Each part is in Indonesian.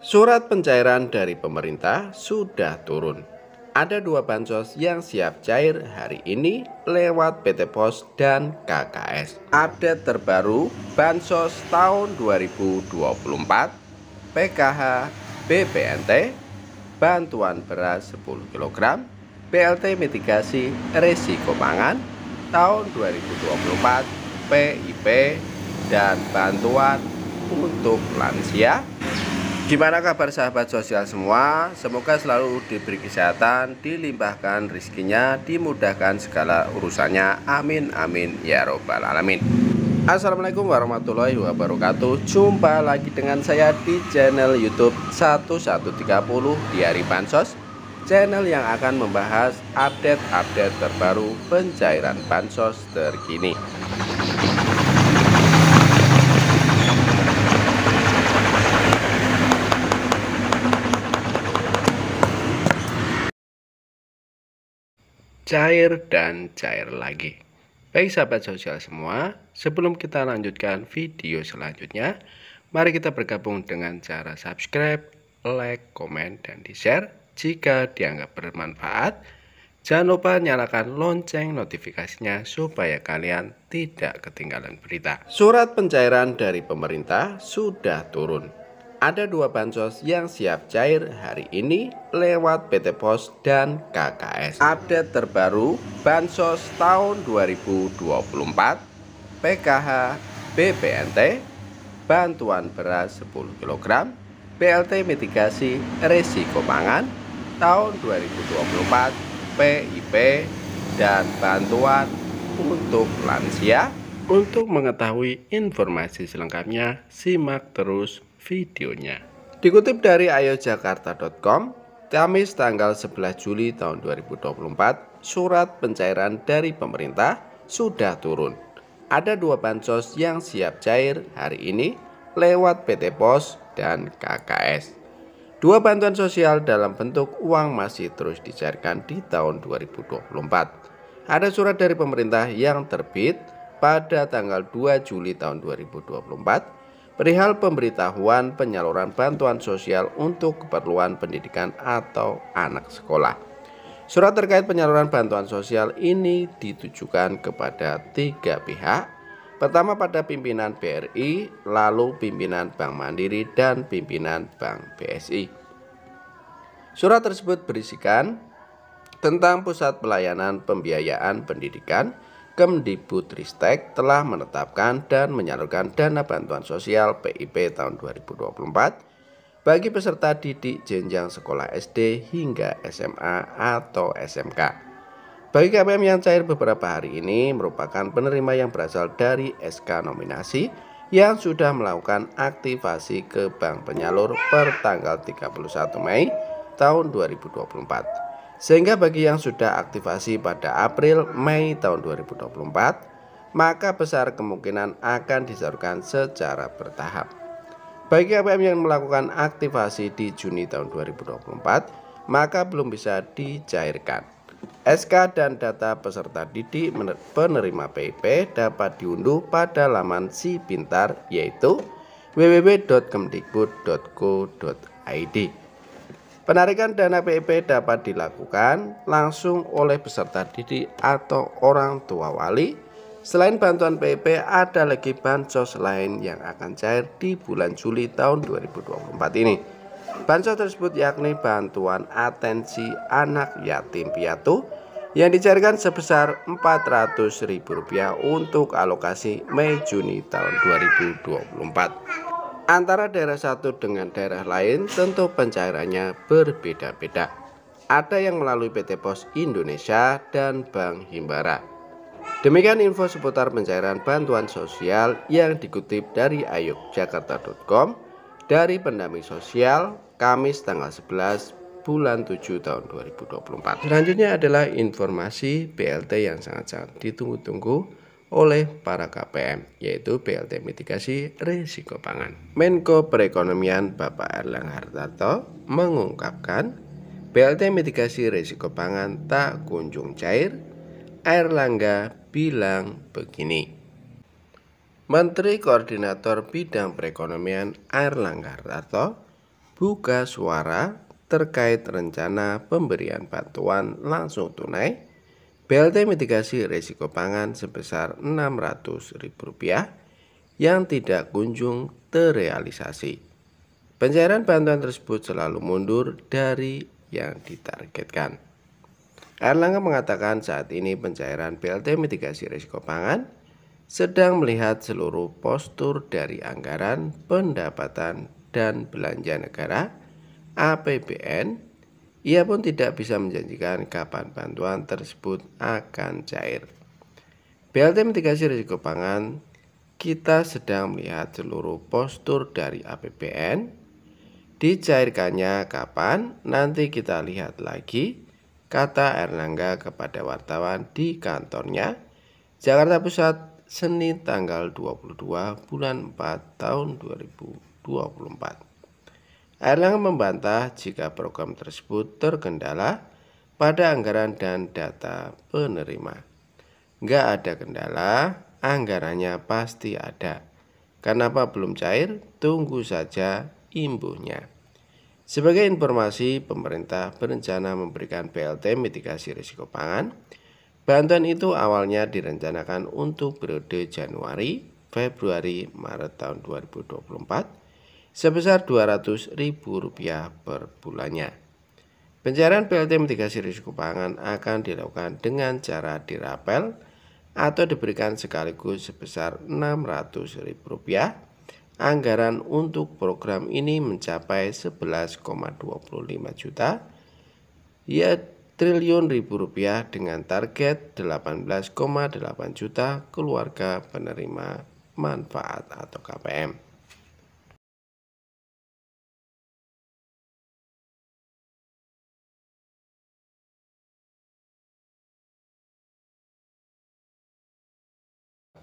Surat pencairan dari pemerintah sudah turun. Ada 2 bansos yang siap cair hari ini lewat PT Pos dan KKS. Update terbaru bansos tahun 2024, PKH, BPNT, bantuan beras 10 kg, BLT mitigasi risiko pangan tahun 2024, PIP, dan bantuan untuk lansia. Gimana kabar sahabat sosial semua? Semoga selalu diberi kesehatan, dilimpahkan rezekinya, dimudahkan segala urusannya. Amin amin ya robbal alamin. Assalamualaikum warahmatullahi wabarakatuh. Jumpa lagi dengan saya di channel YouTube 1130 di hari Bansos, channel yang akan membahas update-update terbaru pencairan bansos terkini. Cair dan cair lagi. Baik sahabat sosial semua, sebelum kita lanjutkan video selanjutnya, mari kita bergabung dengan cara subscribe, like, komen, dan di-share jika dianggap bermanfaat. Jangan lupa nyalakan lonceng notifikasinya supaya kalian tidak ketinggalan berita. Surat pencairan dari pemerintah sudah turun. Ada 2 bansos yang siap cair hari ini lewat PT Pos dan KKS. Update terbaru bansos tahun 2024, PKH, BPNT, bantuan beras 10 kg, BLT mitigasi risiko pangan tahun 2024, PIP, dan bantuan untuk lansia. Untuk mengetahui informasi selengkapnya, simak terus videonya. Dikutip dari ayojakarta.com, Kamis tanggal 11 Juli tahun 2024, surat pencairan dari pemerintah sudah turun. Ada 2 bansos yang siap cair hari ini lewat PT Pos dan KKS. 2 bantuan sosial dalam bentuk uang masih terus dicairkan di tahun 2024. Ada surat dari pemerintah yang terbit pada tanggal 2 Juli tahun 2024 perihal pemberitahuan penyaluran bantuan sosial untuk keperluan pendidikan atau anak sekolah. Surat terkait penyaluran bantuan sosial ini ditujukan kepada 3 pihak. Pertama pada pimpinan BRI, lalu pimpinan Bank Mandiri, dan pimpinan Bank BSI. Surat tersebut berisikan tentang Pusat Pelayanan Pembiayaan Pendidikan, Kemdikbudristek telah menetapkan dan menyalurkan dana bantuan sosial PIP tahun 2024 bagi peserta didik jenjang sekolah SD hingga SMA atau SMK. Bagi KPM yang cair beberapa hari ini merupakan penerima yang berasal dari SK nominasi yang sudah melakukan aktivasi ke bank penyalur per tanggal 31 Mei tahun 2024. Sehingga bagi yang sudah aktivasi pada April-Mei tahun 2024, maka besar kemungkinan akan disalurkan secara bertahap. Bagi KPM yang melakukan aktivasi di Juni tahun 2024, maka belum bisa dicairkan. SK dan data peserta didik penerima PIP dapat diunduh pada laman Si Pintar, yaitu www.kemdikbud.go.id. Penarikan dana PIP dapat dilakukan langsung oleh peserta didik atau orang tua wali. Selain bantuan PIP, ada lagi bansos lain yang akan cair di bulan Juli tahun 2024 ini. Bansos tersebut yakni bantuan atensi anak yatim piatu yang dicairkan sebesar Rp400.000 untuk alokasi Mei-Juni tahun 2024. Antara daerah satu dengan daerah lain tentu pencairannya berbeda-beda. Ada yang melalui PT Pos Indonesia dan Bank Himbara. Demikian info seputar pencairan bantuan sosial yang dikutip dari ayojakarta.com dari pendamping sosial Kamis tanggal 11 bulan 7 tahun 2024. Selanjutnya adalah informasi BLT yang sangat-sangat ditunggu-tunggu oleh para KPM, yaitu BLT mitigasi risiko pangan. Menko Perekonomian Bapak Erlangga Hartarto mengungkapkan BLT mitigasi risiko pangan tak kunjung cair. Erlangga bilang begini. Menteri Koordinator Bidang Perekonomian Erlangga Hartarto buka suara terkait rencana pemberian bantuan langsung tunai BLT mitigasi risiko pangan sebesar Rp600.000 yang tidak kunjung terrealisasi. Pencairan bantuan tersebut selalu mundur dari yang ditargetkan. Erlangga mengatakan saat ini pencairan BLT mitigasi risiko pangan sedang melihat seluruh postur dari anggaran pendapatan dan belanja negara APBN. Ia pun tidak bisa menjanjikan kapan bantuan tersebut akan cair. BLT mitigasi risiko pangan kita sedang melihat seluruh postur dari APBN. Dicairkannya kapan? Nanti kita lihat lagi, kata Erlangga kepada wartawan di kantornya, Jakarta Pusat, Senin tanggal 22 bulan 4 tahun 2024. Erlangga membantah jika program tersebut terkendala pada anggaran dan data penerima. Nggak ada kendala, anggarannya pasti ada. Kenapa belum cair? Tunggu saja imbuhnya. Sebagai informasi, pemerintah berencana memberikan BLT mitigasi risiko pangan. Bantuan itu awalnya direncanakan untuk periode Januari, Februari, Maret tahun 2024 sebesar Rp200.000 per bulannya. Pencairan BLT mitigasi risiko pangan akan dilakukan dengan cara dirapel atau diberikan sekaligus sebesar Rp600.000. Anggaran untuk program ini mencapai 11,25 juta triliun rupiah dengan target 18,8 juta keluarga penerima manfaat atau KPM.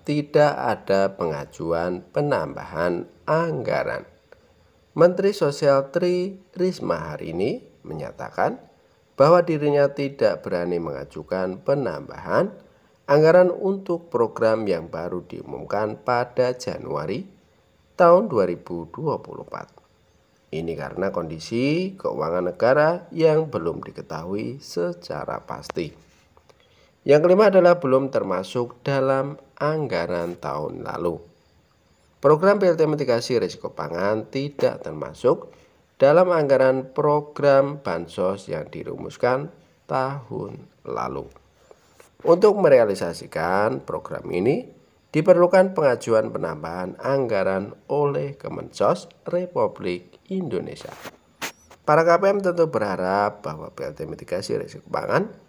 Tidak ada pengajuan penambahan anggaran. Menteri Sosial Tri Risma hari ini menyatakan bahwa dirinya tidak berani mengajukan penambahan anggaran untuk program yang baru diumumkan pada Januari tahun 2024. Ini karena kondisi keuangan negara yang belum diketahui secara pasti. Yang kelima adalah belum termasuk dalam anggaran tahun lalu. Program BLT mitigasi risiko pangan tidak termasuk dalam anggaran program bansos yang dirumuskan tahun lalu. Untuk merealisasikan program ini diperlukan pengajuan penambahan anggaran oleh Kemensos Republik Indonesia. Para KPM tentu berharap bahwa BLT mitigasi risiko pangan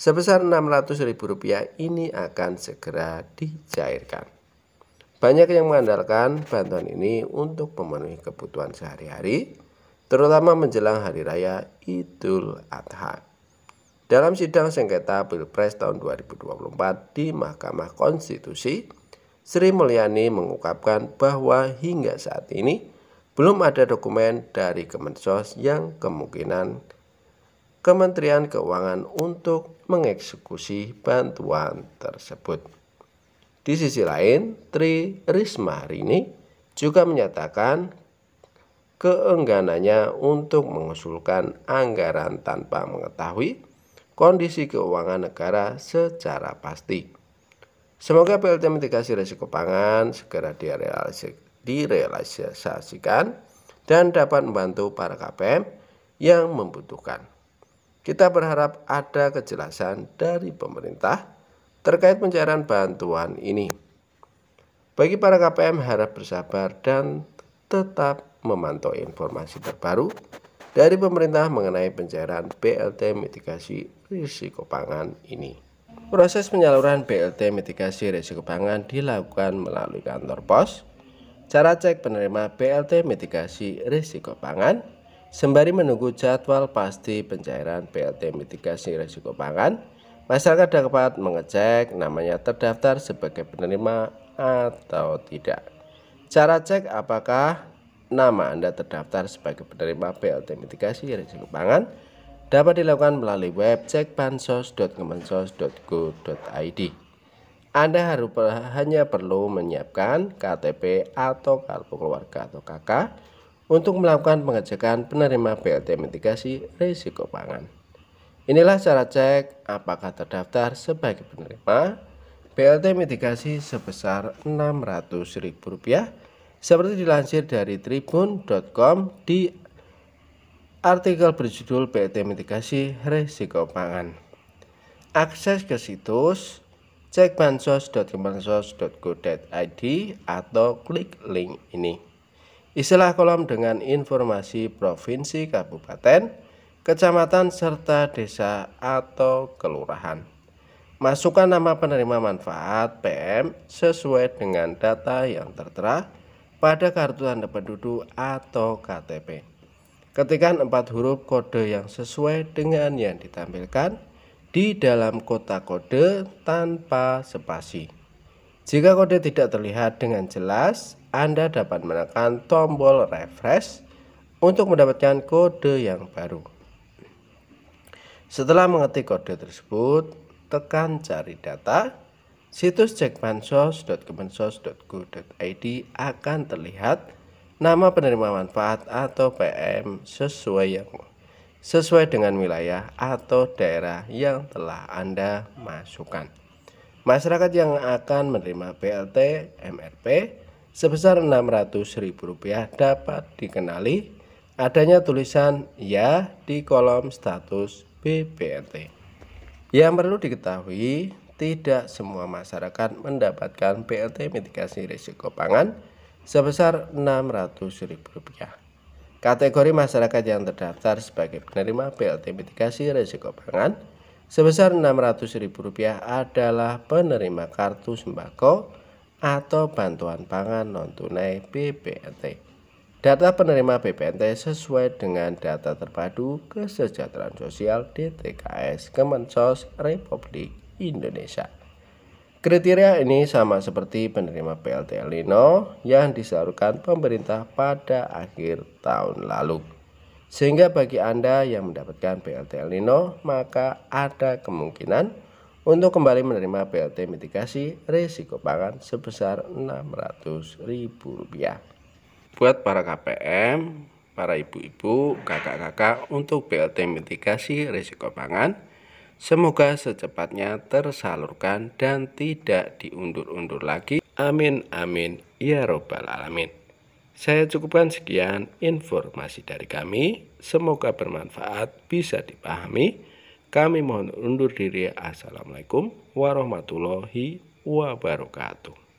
sebesar Rp600.000 ini akan segera dicairkan. Banyak yang mengandalkan bantuan ini untuk memenuhi kebutuhan sehari-hari, terutama menjelang Hari Raya Idul Adha. Dalam sidang sengketa Pilpres tahun 2024 di Mahkamah Konstitusi, Sri Mulyani mengungkapkan bahwa hingga saat ini belum ada dokumen dari Kemensos yang kemungkinan Kementerian Keuangan untuk mengeksekusi bantuan tersebut. Di sisi lain, Tri Risma hari ini juga menyatakan keengganannya untuk mengusulkan anggaran tanpa mengetahui kondisi keuangan negara secara pasti. Semoga BLT mitigasi risiko pangan segera direalisasikan dan dapat membantu para KPM yang membutuhkan. Kita berharap ada kejelasan dari pemerintah terkait pencairan bantuan ini. Bagi para KPM harap bersabar dan tetap memantau informasi terbaru dari pemerintah mengenai pencairan BLT mitigasi risiko pangan ini. Proses penyaluran BLT mitigasi risiko pangan dilakukan melalui kantor pos. Cara cek penerima BLT mitigasi risiko pangan sembari menunggu jadwal pasti pencairan BLT mitigasi risiko pangan, masyarakat dapat mengecek namanya terdaftar sebagai penerima atau tidak. Cara cek apakah nama Anda terdaftar sebagai penerima BLT mitigasi risiko pangan dapat dilakukan melalui web cekbansos.kemensos.go.id. Anda hanya perlu menyiapkan KTP atau kartu keluarga atau KK, untuk melakukan pengecekan penerima BLT mitigasi risiko pangan. Inilah cara cek apakah terdaftar sebagai penerima BLT mitigasi sebesar Rp600.000 seperti dilansir dari tribun.com di artikel berjudul BLT mitigasi risiko pangan. Akses ke situs cekbansos.kemensos.go.id atau klik link ini. Isilah kolom dengan informasi provinsi, kabupaten, kecamatan, serta desa atau kelurahan. Masukkan nama penerima manfaat PM sesuai dengan data yang tertera pada kartu tanda penduduk atau KTP. Ketikkan 4 huruf kode yang sesuai dengan yang ditampilkan di dalam kotak kode tanpa spasi. Jika kode tidak terlihat dengan jelas, Anda dapat menekan tombol refresh untuk mendapatkan kode yang baru. Setelah mengetik kode tersebut, tekan cari data. Situs cekbansos.kemensos.go.id akan terlihat nama penerima manfaat atau PM sesuai dengan wilayah atau daerah yang telah Anda masukkan. Masyarakat yang akan menerima BLT MRP sebesar Rp600.000 dapat dikenali adanya tulisan ya di kolom status BBLT. Yang perlu diketahui, tidak semua masyarakat mendapatkan BLT mitigasi risiko pangan sebesar Rp600.000. Kategori masyarakat yang terdaftar sebagai penerima BLT mitigasi risiko pangan sebesar Rp600.000 adalah penerima kartu sembako atau bantuan pangan non-tunai BPNT. Data penerima BPNT sesuai dengan data terpadu kesejahteraan sosial DTKS Kemensos Republik Indonesia. Kriteria ini sama seperti penerima BLT El Nino yang disalurkan pemerintah pada akhir tahun lalu. Sehingga bagi Anda yang mendapatkan BLT El Nino, maka ada kemungkinan untuk kembali menerima BLT mitigasi risiko pangan sebesar Rp600.000. Buat para KPM, para ibu-ibu, kakak-kakak untuk BLT mitigasi risiko pangan, semoga secepatnya tersalurkan dan tidak diundur-undur lagi. Amin amin ya robbal alamin. Saya cukupkan sekian informasi dari kami. Semoga bermanfaat, bisa dipahami. Kami mohon undur diri. Assalamualaikum warahmatullahi wabarakatuh.